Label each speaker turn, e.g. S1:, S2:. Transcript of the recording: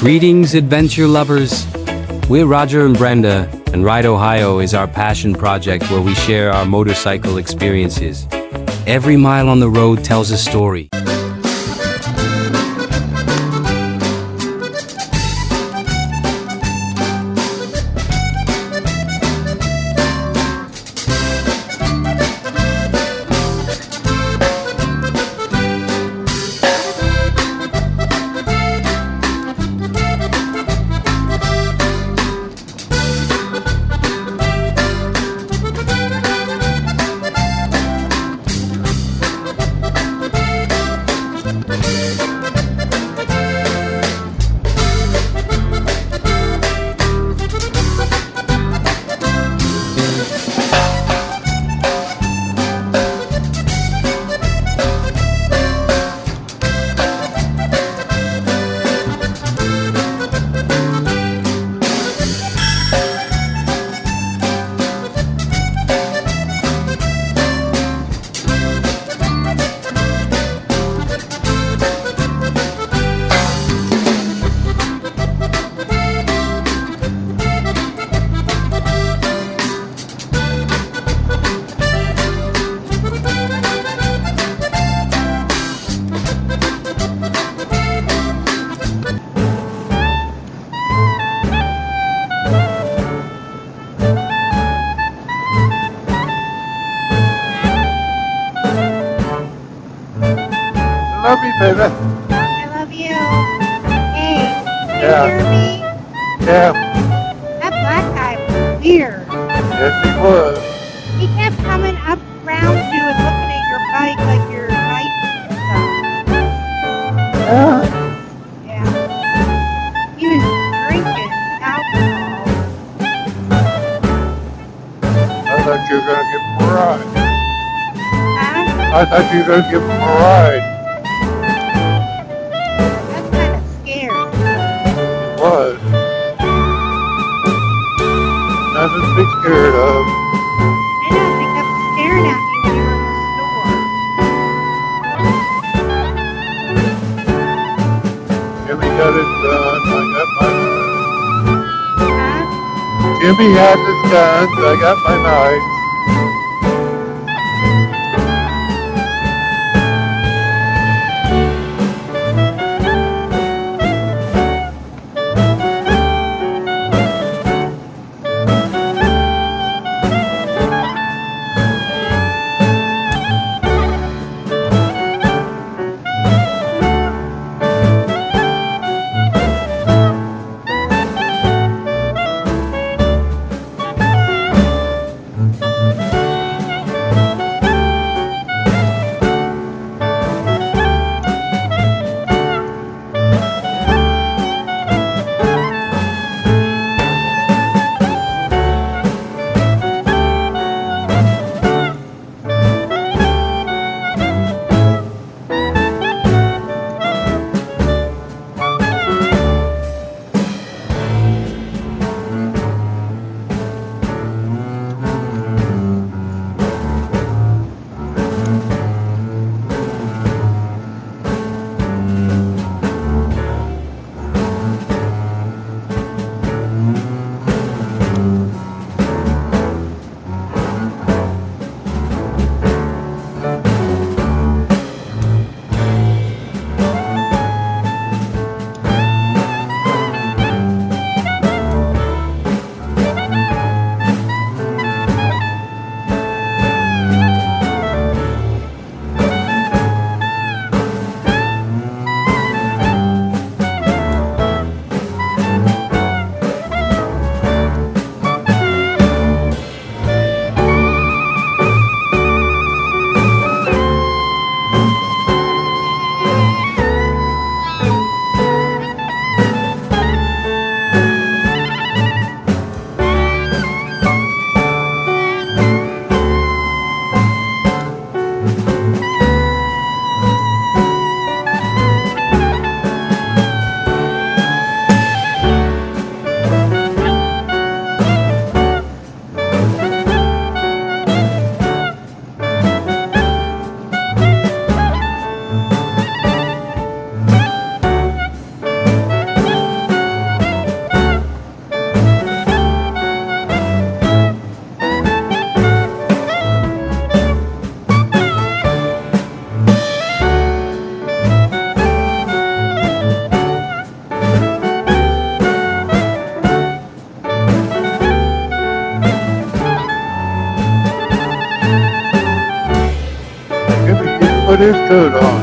S1: Greetings, adventure lovers. We're Roger and Brenda, and Ride Ohio is our passion project where we share our motorcycle experiences. Every mile on the road tells a story.
S2: Love you, baby.
S3: I love you. Hey, can
S2: Yeah.
S3: you hear me?
S2: Yeah,
S3: That black guy was weird.
S2: yes he was.
S3: He kept coming up around you and looking at your bike like your bike
S2: Yeah.
S3: stuff. Yeah. He was drinking alcohol.
S2: I thought you were going to give him a ride.
S3: Huh?
S2: I thought you were going to give him a ride.
S3: That's kind of scary.
S2: It was. Nothing to be scared of.
S3: I know, they kept staring at me when you were in the store.
S2: Jimmy got his guns, I got mine.
S3: Huh?
S2: Jimmy has his guns, I got my knives. coat on.